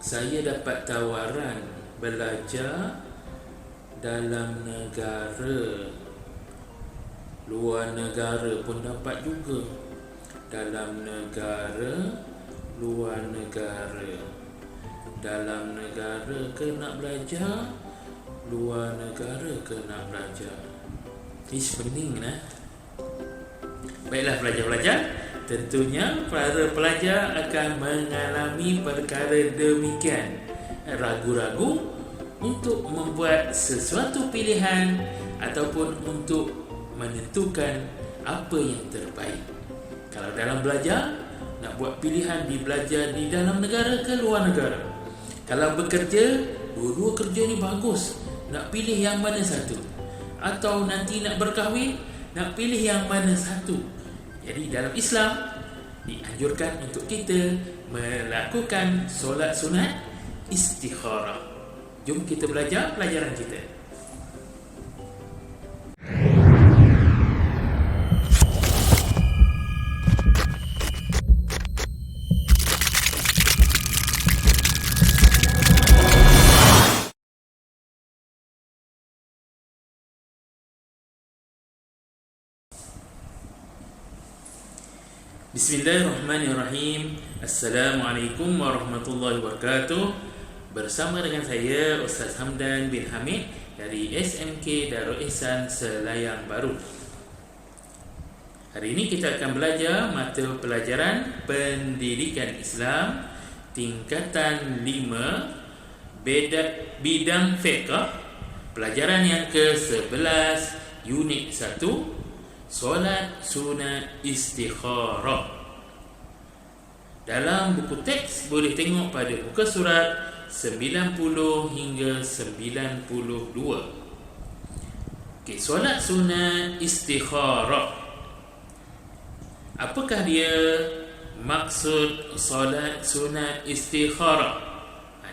Saya dapat tawaran belajar dalam negara, luar negara pun dapat juga. Dalam negara, luar negara. Dalam negara ke nak belajar, luar negara ke nak belajar. Ish, pening lah. Baiklah pelajar-pelajar, tentunya para pelajar akan mengalami perkara demikian, ragu-ragu untuk membuat sesuatu pilihan ataupun untuk menentukan apa yang terbaik. Kalau dalam belajar, nak buat pilihan di belajar di dalam negara ke luar negara. Kalau bekerja, dua-dua kerja ni bagus, nak pilih yang mana satu. Atau nanti nak berkahwin, nak pilih yang mana satu. Jadi dalam Islam dianjurkan untuk kita melakukan solat sunat istikharah. Jom kita belajar pelajaran kita. Bismillahirrahmanirrahim. Assalamualaikum warahmatullahi wabarakatuh. Bersama dengan saya Ustaz Hamdan bin Hamid dari SMK Darul Ihsan Selayang Baru. Hari ini kita akan belajar mata pelajaran Pendidikan Islam tingkatan 5 bidang fiqh, pelajaran yang ke-11 unit 1, solat sunat istikharah. Dalam buku teks boleh tengok pada muka surat 90 hingga 92. Okey, solat sunat istikharah. Apakah dia maksud solat sunat istikharah?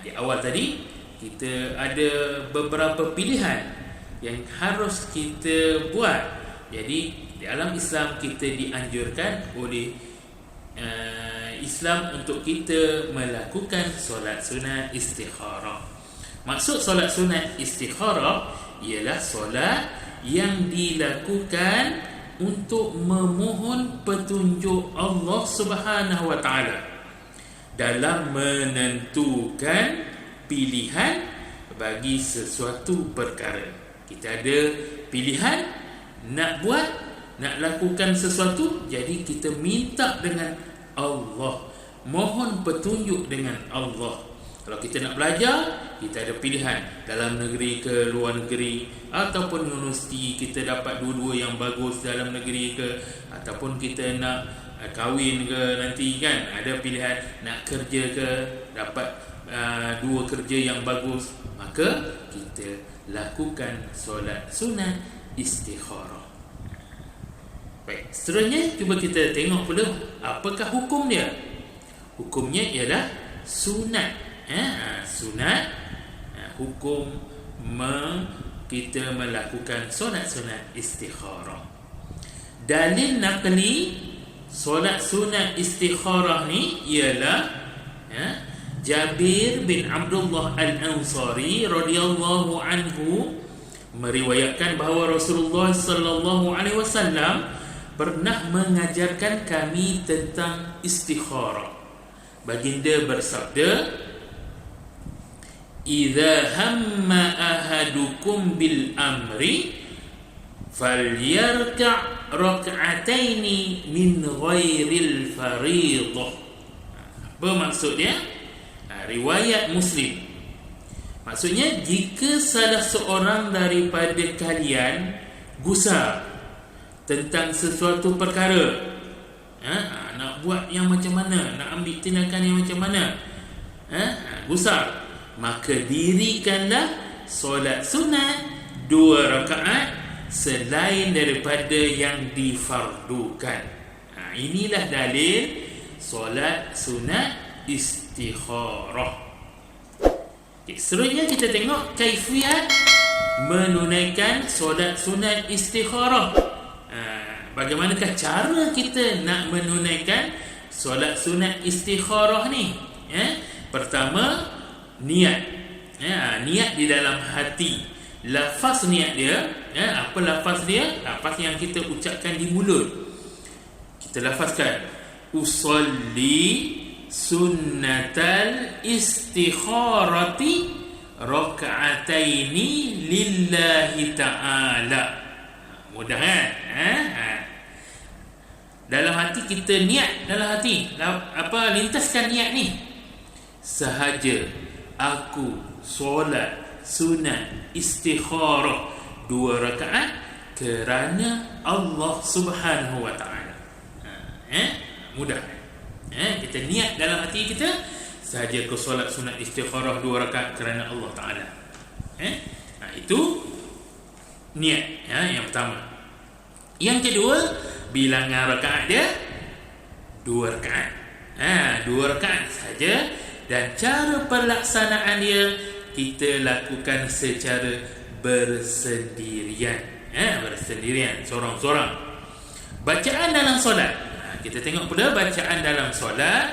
Di awal tadi kita ada beberapa pilihan yang harus kita buat. Jadi dalam Islam kita dianjurkan oleh Islam untuk kita melakukan solat sunat istikharah. Maksud solat sunat istikharah ialah solat yang dilakukan untuk memohon petunjuk Allah Subhanahu Wa Taala dalam menentukan pilihan bagi sesuatu perkara. Kita ada pilihan nak buat, nak lakukan sesuatu, jadi kita minta dengan Allah, mohon petunjuk dengan Allah. Kalau kita nak belajar, kita ada pilihan dalam negeri ke luar negeri, ataupun universiti kita dapat dua-dua yang bagus dalam negeri ke, ataupun kita nak kahwin ke nanti kan, ada pilihan nak kerja ke, dapat dua kerja yang bagus, maka kita lakukan solat sunat istikharah. Baik, seterusnya cuba kita tengok pula apakah hukum dia. Hukumnya ialah sunat. Sunat, hukum kita melakukan solat sunat istikharah. Dalil naqli solat sunat istikharah ni ialah Jabir bin Abdullah Al-Ansari radhiyallahu anhu meriwayatkan bahawa Rasulullah sallallahu alaihi wasallam pernah mengajarkan kami tentang istikharah. Baginda bersabda, "Idza hamma ahadukum bil amri falyarka' rak'ataini min ghairil fariidah." Apa maksudnya? Riwayat Muslim. Maksudnya, jika salah seorang daripada kalian gusar tentang sesuatu perkara, nak buat yang macam mana, nak ambil tindakan yang macam mana, gusar, maka dirikanlah solat sunat 2 rakaat selain daripada yang difardukan. Inilah dalil solat sunat istikharah. Okay, seterusnya kita tengok kaifiat menunaikan solat sunat istikharah. Bagaimanakah cara kita nak menunaikan solat sunat istikharah ni? Pertama, niat. Niat di dalam hati. Lafaz niat dia, apa lafaz dia? Lafaz yang kita ucapkan di mulut. Kita lafazkan usolli sunnatal istikharati raka'ataini lillahi ta'ala. Mudah kan? Dalam hati kita niat, dalam hati lintaskan niat ni. Sahaja aku solat sunat istikharah 2 rakaat kerana Allah Subhanahu wa taala. Mudah. Kita niat dalam hati kita, sahaja aku solat sunat istikharah 2 rakaat kerana Allah taala. Itu niat yang pertama. Yang kedua, bilangan rakaat dia 2 rakaat. 2 rakaat saja, dan cara pelaksanaan dia kita lakukan secara bersendirian. Bersendirian, sorang-sorang. Bacaan dalam solat. Kita tengok pula bacaan dalam solat.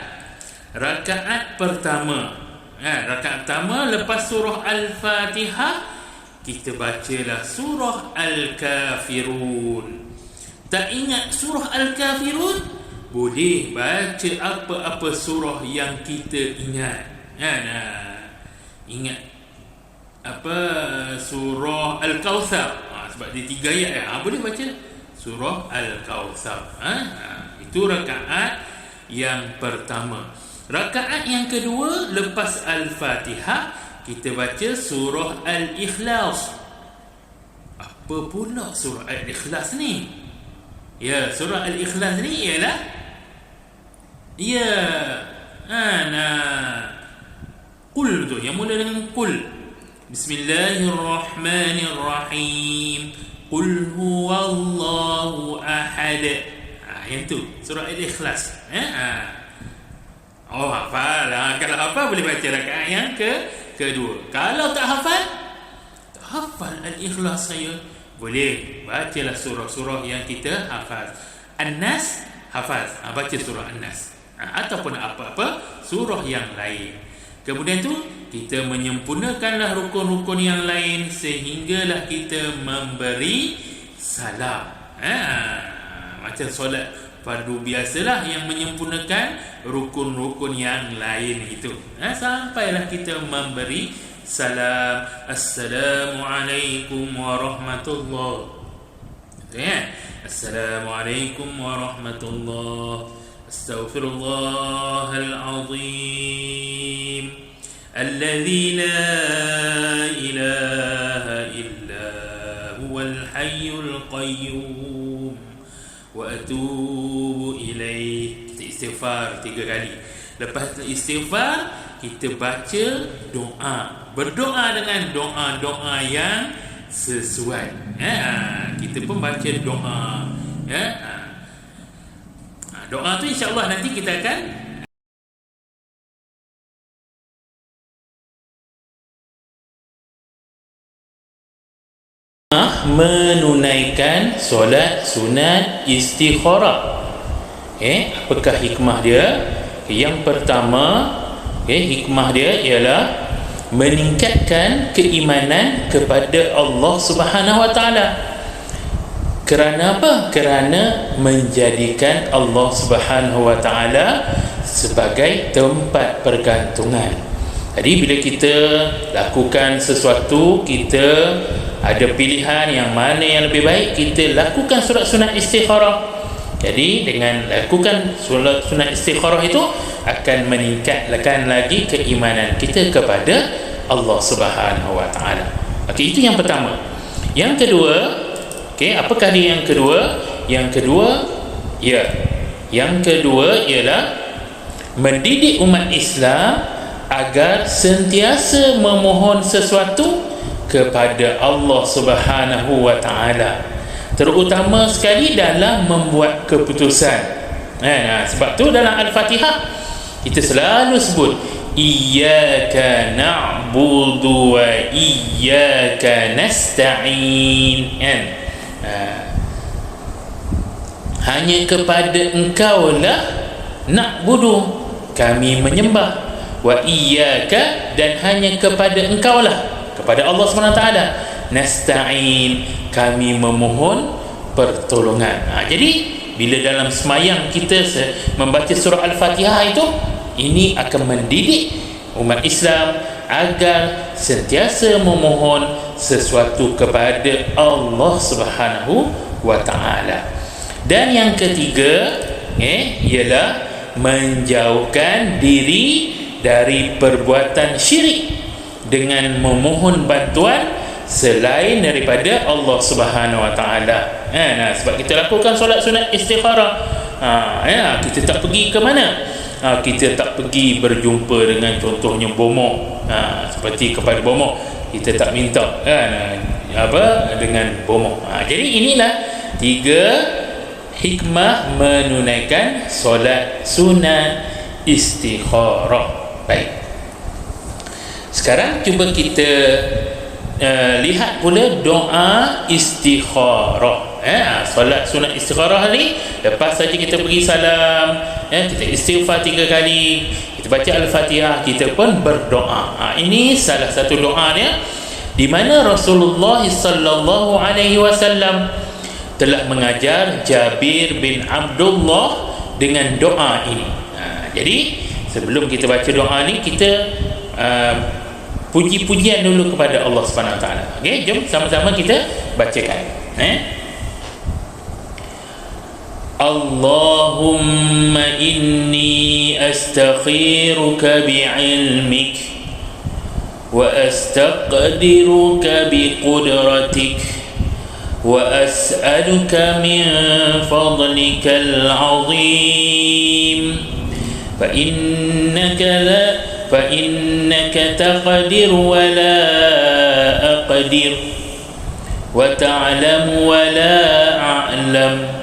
Rakaat pertama. Rakaat pertama lepas surah Al-Fatihah, kita bacalah surah Al-Kafirun. Tak ingat surah Al-Kafirun, boleh baca apa-apa surah yang kita ingat. Ingat surah Al-Kautsar, sebab dia 3 ayat, boleh baca surah Al-Kautsar. Itu rakaat yang pertama. Rakaat yang kedua lepas Al-Fatihah, kita baca surah Al-Ikhlas. Apa pula surah Al-Ikhlas ni? Surah Al-Ikhlas ni ialah Qul tu, yang mula dengan Qul. Bismillahirrahmanirrahim. Qul huwallahu ahad. Yang tu surah Al-Ikhlas. Hafal. Kalau hafal boleh baca rakaat yang kedua. Kalau tak hafal Al-Ikhlas saya, boleh bacalah surah-surah yang kita hafal. An-Nas hafal, baca surah An-Nas, ataupun apa-apa surah yang lain. Kemudian tu kita menyempurnakanlah rukun-rukun yang lain sehinggalah kita memberi salam. Macam solat fardu biasalah yang menyempurnakan rukun-rukun yang lain itu. Sampailah kita memberi salam. Assalamualaikum warahmatullahi. Assalamualaikum warahmatullahi. Astaghfirullahal azim alladzi la ilaha illa huwal hayyul qayyum wa atubu ilaih. Kita istighfar 3 kali. Lepas istighfar, kita baca doa. Berdoa dengan doa-doa yang sesuai. Kita pun baca doa. Doa tu insya-Allah nanti kita akan menunaikan solat sunat istikharah. Apakah hikmah dia? Yang pertama, hikmah dia ialah meningkatkan keimanan kepada Allah Subhanahu wa taala. Kerana apa? Kerana menjadikan Allah Subhanahu wa taala sebagai tempat pergantungan. Jadi bila kita lakukan sesuatu, kita ada pilihan yang mana yang lebih baik, kita lakukan solat sunat istikharah. Jadi dengan lakukan solat sunat istikharah itu akan meningkatkan lagi keimanan kita kepada Allah Subhanahu wa taala. Okey, itu yang pertama. Yang kedua, apakah dia yang kedua? Yang kedua ialah mendidik umat Islam agar sentiasa memohon sesuatu kepada Allah Subhanahu wa taala, terutama sekali dalam membuat keputusan. Sebab tu dalam Al-Fatihah kita selalu sebut iyyaka na'budu wa iyyaka nasta'in. Hanya kepada Engkau lah na'budu, kami menyembah, wa iyyaka, dan hanya kepada Engkaulah, kepada Allah SWT, nasta'in, kami memohon pertolongan. Jadi bila dalam semayang kita membaca surah Al-Fatihah itu, ini akan mendidik umat Islam agar sentiasa memohon sesuatu kepada Allah Subhanahu wa ta'ala. Dan yang ketiga ialah menjauhkan diri dari perbuatan syirik dengan memohon bantuan selain daripada Allah Subhanahu wa ta'ala. Sebab kita lakukan solat sunat istikharah, kita tak pergi ke mana? Kita tak pergi berjumpa dengan contohnya bomoh, seperti kepada bomoh kita tak minta dengan bomoh. Jadi inilah 3 hikmah menunaikan solat sunat istikharah. Baik, sekarang cuba kita lihat pula doa istikharah. Solat sunat istikharah ni, lepas saja kita pergi salam, kita istighfar 3 kali, kita baca Al-Fatihah, kita pun berdoa. Ini salah satu doa dia, di mana Rasulullah sallallahu alaihi wasallam telah mengajar Jabir bin Abdullah dengan doa ini. Jadi sebelum kita baca doa ni, kita puji-pujian dulu kepada Allah Subhanahu Wa Taala. Okey, jom sama-sama kita bacakan. Allahumma inni astakhiruka bi'ilmik wa astaqdiruka biqudratik wa as'aluka min fadlikal 'azim fa innaka taqdir wa la aqdir wa ta'lamu wa la a'lam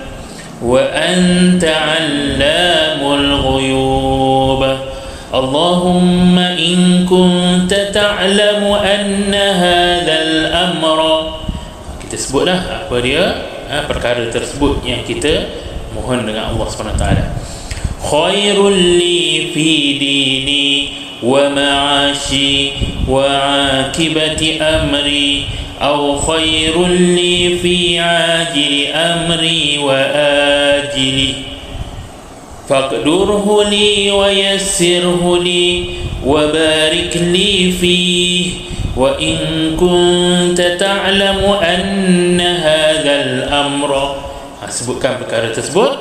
wa anta 'allamul ghuyub. Allahumma in kunta ta'lamu anna hadzal amra, kita sebutlah apa dia perkara tersebut yang kita mohon dengan Allah Subhanahu Wa Taala. Khairul li fi dini wa ma'ashi wa 'akibati amri aw khairul li fi 'ajili amri wa ajili faqdurhu li wa yassirhu li wa barik li fihi wa in kunta ta'lamu anna hadzal amra, sebutkan perkara tersebut,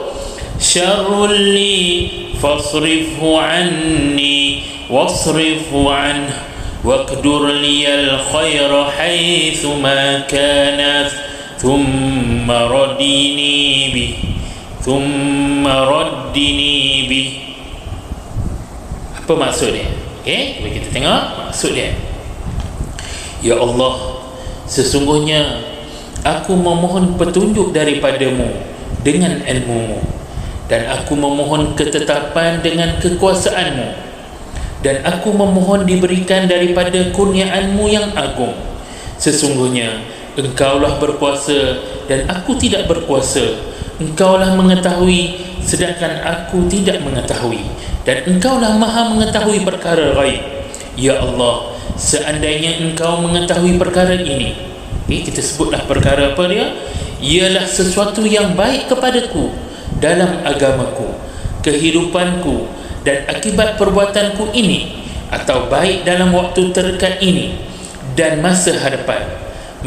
syarrul li fasrifhu anni wasrifhu anhu waqdur liyal khaira haitsu ma kanat thumma raddini bih. Apa maksudnya? Okey, mari kita tengok maksud dia. Ya Allah, sesungguhnya aku memohon petunjuk daripadamu dengan ilmu-Mu, dan aku memohon ketetapan dengan kekuasaanmu, dan aku memohon diberikan daripada kurniaan-Mu yang agung. Sesungguhnya Engkaulah berkuasa dan aku tidak berkuasa. Engkaulah mengetahui sedangkan aku tidak mengetahui, dan Engkaulah maha mengetahui perkara ghaib. Ya Allah, seandainya Engkau mengetahui perkara ini, kita sebutlah perkara apa dia, ialah sesuatu yang baik kepadaku dalam agamaku, kehidupanku dan akibat perbuatanku ini, atau baik dalam waktu terdekat ini dan masa hadapan,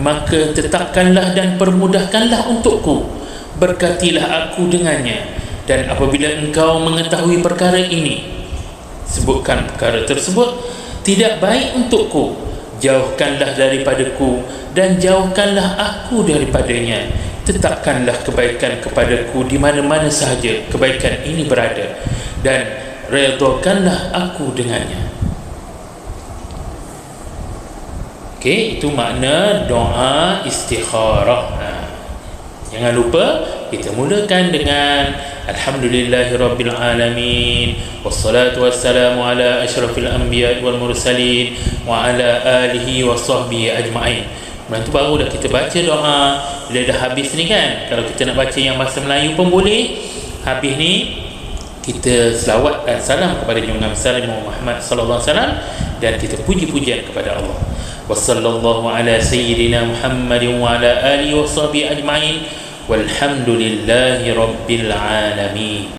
maka tetapkanlah dan permudahkanlah untukku, berkatilah aku dengannya. Dan apabila Engkau mengetahui perkara ini, sebutkan perkara tersebut tidak baik untukku, jauhkanlah daripadaku dan jauhkanlah aku daripadanya. Tetapkanlah kebaikan kepadaku di mana-mana sahaja kebaikan ini berada, dan redhakanlah aku dengannya. Okey, itu makna doa istikharah. Jangan lupa kita mulakan dengan alhamdulillahirabbil alamin wassalatu wassalamu ala asyrafil anbiya'i wal mursalin wa ala alihi washabbihi ajma'in. Kemudian tu baru dah kita baca doa. Bila dah habis ni kan, kalau kita nak baca yang bahasa Melayu pun boleh. Habis ni kita selawat dan salam kepada junjungan besar Muhammad sallallahu alaihi wasallam, dan kita puji-pujian kepada Allah. Wassallallahu ala sayyidina Muhammadin wa ala alihi wa sahbihi ajma'in, walhamdulillahi rabbil alamin.